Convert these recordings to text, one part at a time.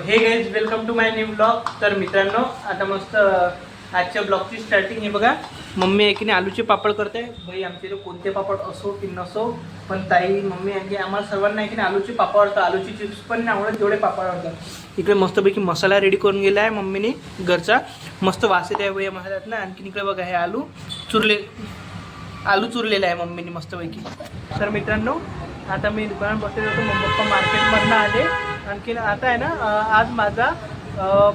हे guys welcome to my new blog. तर मित्रांनो आता मस्त आजच्या ब्लॉगची स्टार्टिंग आहे बघा. मम्मी आहे की नाही आलूचे पापड करते. भाई आमचे इथे कोणते पापड असो की नसो, पण ताई मम्मी आणखी आम्हाला सर्वांना आहे की नाही आलूचे पापड आवडतात. आलूची चिप्स पण नाही आवडत, जेवढे पापड आवडतात. इकडे मस्तपैकी मसाला रेडी करून गेला आहे मम्मीने घरचा. मस्त वास येत आहे भाई मसाल्यात ना. आणखीन इकडे बघा हे आलू चुरलेला आहे मम्मीने मस्तपैकी. तर मित्रांनो आता मी दुकानात बसलेलो होतो, मग पप्पा मार्केटमधनं आले. आणखीन आता आहे ना आज माझा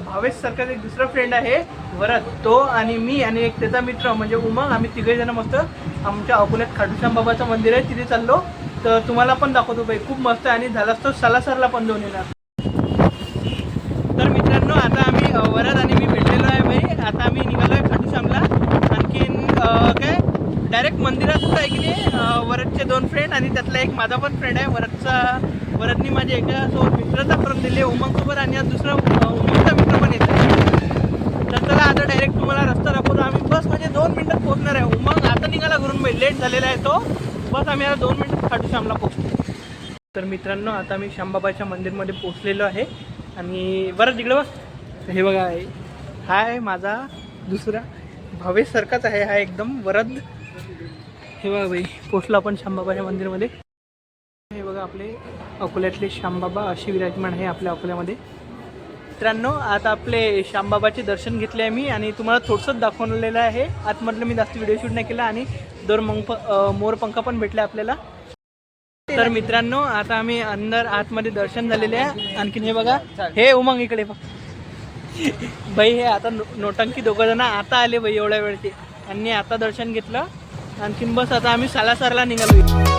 भावेश सारखा एक दुसरा फ्रेंड आहे वरद, तो आणि मी आणि एक त्याचा मित्र म्हणजे उमंग, आम्ही तिघेजण मस्त आमच्या अकोल्यात खाटूश्याम बाबाचं मंदिर आहे तिथे चाललो. तर तुम्हाला पण दाखवतो भाई, खूप मस्त आहे. आणि झालाच तो सालासरला पण जाऊन येणार. तर मित्रांनो आता आम्ही वरद आणि मी भेटलेलो आहे भाई. आता आम्ही निघालो आहे खाटूश्यामला. आणखीन काय डायरेक्ट मंदिरात आहे की नाही वरदचे 2 फ्रेंड आणि त्यातला एक माझा पण फ्रेंड आहे. वरदनी माझ्या एका सोबत मित्राचा परत दिले उमंगसोबत, आणि आज दुसरा उमंगचा मित्र पण येत आहे. तर चला आता डायरेक्ट तुम्हाला रस्ता दाखवतो. आम्ही बस म्हणजे 2 मिनिटात पोहोचणार आहे. उमंग आता निघाला घरून भाई, लेट झालेला आहे तो. बस आम्ही आता 2 मिनिटात खाटूश्यामला पोहोचतो. तर मित्रांनो आता मी श्यामबाबाच्या मंदिरमध्ये पोहोचलेलो आहे. आणि बरं तिकडे बस हे बघा, हाय माझा दुसरा भावेश सारखाच आहे हा एकदम वरद. हे बघा भाई पोचलो आपण श्यामबाबाच्या मंदिरमध्ये. हे बघा आपले अकोल्यातले श्यामबाबा अशी विराजमान आहे आपल्या अकोल्यामध्ये. मित्रांनो आता आपले श्यामबाबाचे दर्शन घेतले आहे मी, आणि तुम्हाला थोडंसंच दाखवलेलं आहे. आतमधलं मी जास्त व्हिडिओ शूट नाही केला. आणि 2 मोरपंखा पण भेटले आपल्याला. तर मित्रांनो आता आम्ही आतमध्ये दर्शन झालेले आहे. आणखीन हे बघा हे उमंग इकडे भाई, हे आता नोटंकी 2 जण आता आले भाई एवढ्या वेळचे, आणि आता दर्शन घेतलं. आणखीन बस आता आम्ही सालासरला निघालो.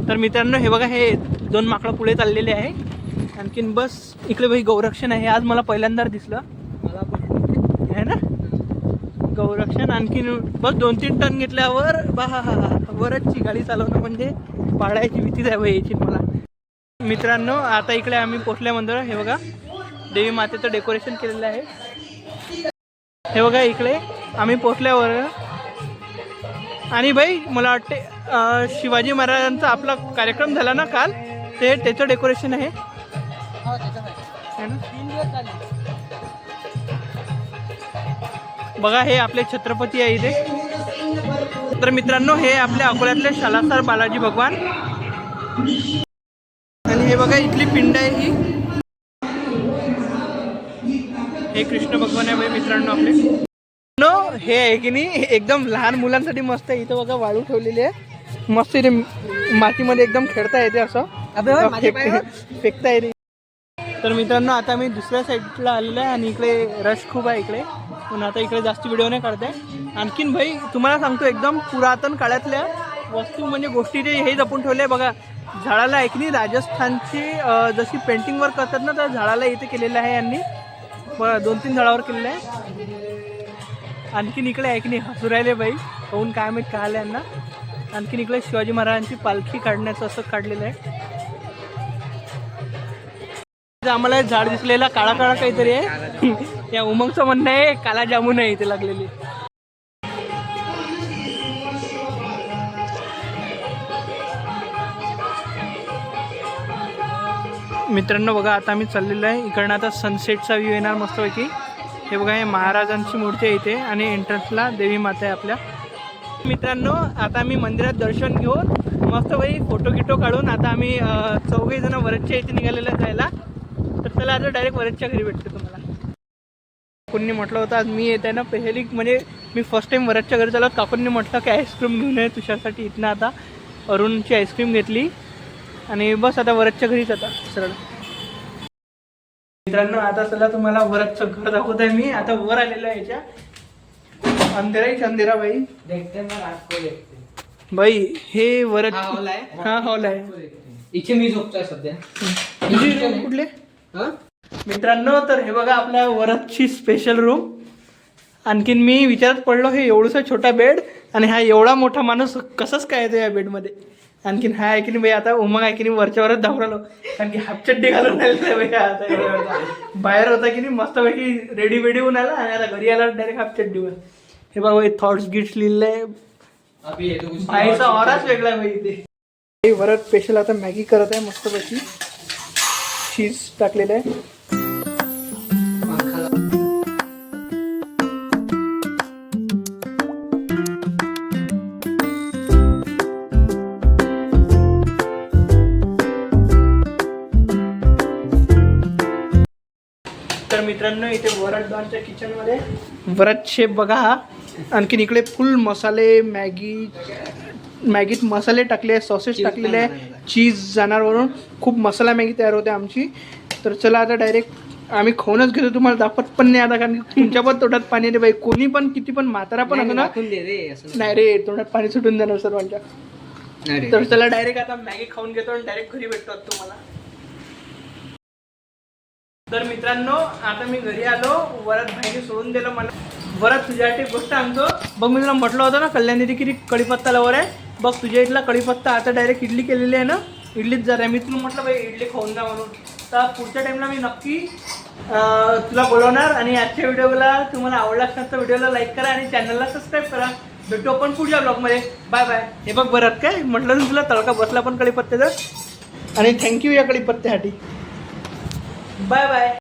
तर मित्रांनो हे बघा हे 2 माकडं पुढे चाललेले आहे. आणखीन बस इकडे भाई गौरक्षण आहे. आज मला पहिल्यांदा दिसलं, मला पण आहे ना गौरक्षण. आणखीन बस 2-3 टन घेतल्यावर वरची गाडी चालवणं म्हणजे पाडायची भीतीच आहे भाई याची मला. मित्रांनो आता इकडे आम्ही पोचल्या मंदिर. हे बघा देवी मातेचं डेकोरेशन केलेलं आहे. हे बघा इकडे आम्ही पोचल्यावर, आणि भाई मला वाटते शिवाजी महाराजांचा आपला कार्यक्रम झाला ना काल, ते त्याचं डेकोरेशन आहे ना. बघा हे आपले छत्रपती आहे इथे. तर मित्रांनो हे आपल्या अकोल्यातले सालासर बालाजी भगवान. आणि हे बघा इथली पिंड आहे ही. हे कृष्ण भगवान आहे भाई मित्रांनो आपले. हे आहे की नाही एकदम लहान मुलांसाठी मस्त आहे. इथं बघा वाळू ठेवलेली आहे मस्त. इथे मातीमध्ये एकदम खेळता येते, असं फेकता येते. तर मित्रांनो आता मी दुसऱ्या साईडला आलेलो आहे, आणि इकडे रश खूप आहे इकडे, पण आता इकडे जास्त व्हिडिओ नाही काढत आहे. आणखीन भाई तुम्हाला सांगतो एकदम पुरातन काळातल्या वस्तू म्हणजे गोष्टी ते हे जपून ठेवले आहे बघा. झाडाला आहे की नाही राजस्थानची जशी पेंटिंग वर्क करतात ना, तर झाडाला इथे केलेलं आहे यांनी. 2-3 झाडावर केलेलं आहे. आणखीन इकडे आहे की नाही हसू राहिले बाई, होऊन काय माहीत काय आलं यांना. आणखीन इकडे शिवाजी महाराजांची पालखी काढण्याचं असं काढलेलं आहे. आम्हाला झाड दिसलेला काळा काळा काहीतरी आहे. या उमंगचं म्हणणं आहे काला जामून आहे इथे लागलेली. मित्रांनो बघा आता आम्ही चाललेलो आहे इकडनं. आता सनसेटचा व्ह्यू येणार मस्तपैकी. हे बघा हे महाराजांची मूर्ती आहे इथे, आणि एंट्रन्सला देवी माता आहे आपल्या. मित्रांनो आता आम्ही मंदिरात दर्शन घेऊन मस्तपैकी फोटो काढून आता आम्ही 4 जण वरदच्या इथे निघालेलं जायला. तर चला आता डायरेक्ट वरदच्या घरी भेटतो तुम्हाला. काकूंनी म्हटलं होतं आज मी येत आहे ना पहिली, म्हणजे मी फर्स्ट टाईम वरदच्या घरी चालत. काकूंनी म्हटलं की आईस्क्रीम घेऊन ये तुझ्यासाठी. इथनं आता अरुणची आईस्क्रीम घेतली, आणि बस आता वरदच्या घरीच आता सरळ. मित्रांनो आता चला तुम्हाला वरदचं घर दाखवत आहे मी. आता वर आलेलो आहे याच्या. अंधेराही अंधेरा भाई भाई. हे वरद हा हॉल आहे. इथे मी झोपतोय सध्या. कुठले मित्रांनो तर हे बघा आपल्या वरदची स्पेशल रूम. आणखीन मी विचारत पडलो हे एवढंसा छोटा बेड, आणि हा एवढा मोठा माणूस कसंच काय येतो या बेडमध्ये. आणखीन हा आहे की नाही भाई आता उमंग आहे की नाही वरच्यावरच धावरालो, कारण की हाफ चड्डी घालून आलेला भाई. आता बाहेर होता की नाही मस्तपैकी रेडी बेडी होऊन आला, आणि आता घरी आला डायरेक्ट हाफ चड्डीवर. हे बघा थॉट्स गिट्स लिहिलंय. भाईचा ऑराच वेगळा भाई इथे. वरद स्पेशल आता मॅगी करत आहे मस्तपैकी, चीज टाकलेलं आहे. तर मित्रांनो इथे वरद डॉनच्या किचनमध्ये वरद शेफ बघा हा. आणखीन इकडे फुल मसाले, मॅगीत मसाले टाकले, सॉसेस टाकलेले आहे, चीज जाणार वरून. खूप मसाला मॅगी तयार होते आमची. तर चला आता डायरेक्ट आम्ही खाऊनच घेतो, तुम्हाला दाखवत पण नाही आता, कारण तुमच्या पण तोंडात पाणी येते बाई. कोणी पण किती पण म्हातारा पण असं ना, नाही रे तोंडात पाणी सुटून जाणार सर्वांच्या. तर चला डायरेक्ट आता मॅगी खाऊन घेतो आणि डायरेक्ट घरी भेटतो तुम्हाला. तर मित्रांनो आता मी घरी आलो, वरद भाईने सोडून दिलं मला. वरद तुझ्यासाठी गोष्ट सांगतो बघ, मी तुला म्हटलं होतं ना कल्याण दिदी किती कढीपत्ता लवर आहे. बघ तुझ्या इथला कढीपत्ता आता डायरेक्ट इडली केलेली आहे ना, इडलीच जर आहे. मी तुला म्हटलं बाई इडली खाऊन जा म्हणून. तर पुढच्या टाईमला मी नक्की तुला बोलवणार. आणि आजच्या व्हिडिओला तुम्हाला आवडला असणार तर व्हिडिओला लाईक करा आणि चॅनलला सबस्क्राईब करा. भेटू आपण पुढच्या ब्लॉगमध्ये. Bye bye. हे बघ वरद काय म्हटलं ना तुला, तडका बसला पण कढीपत्त्याचा. आणि थँक्यू या कढीपत्त्यासाठी. Bye bye.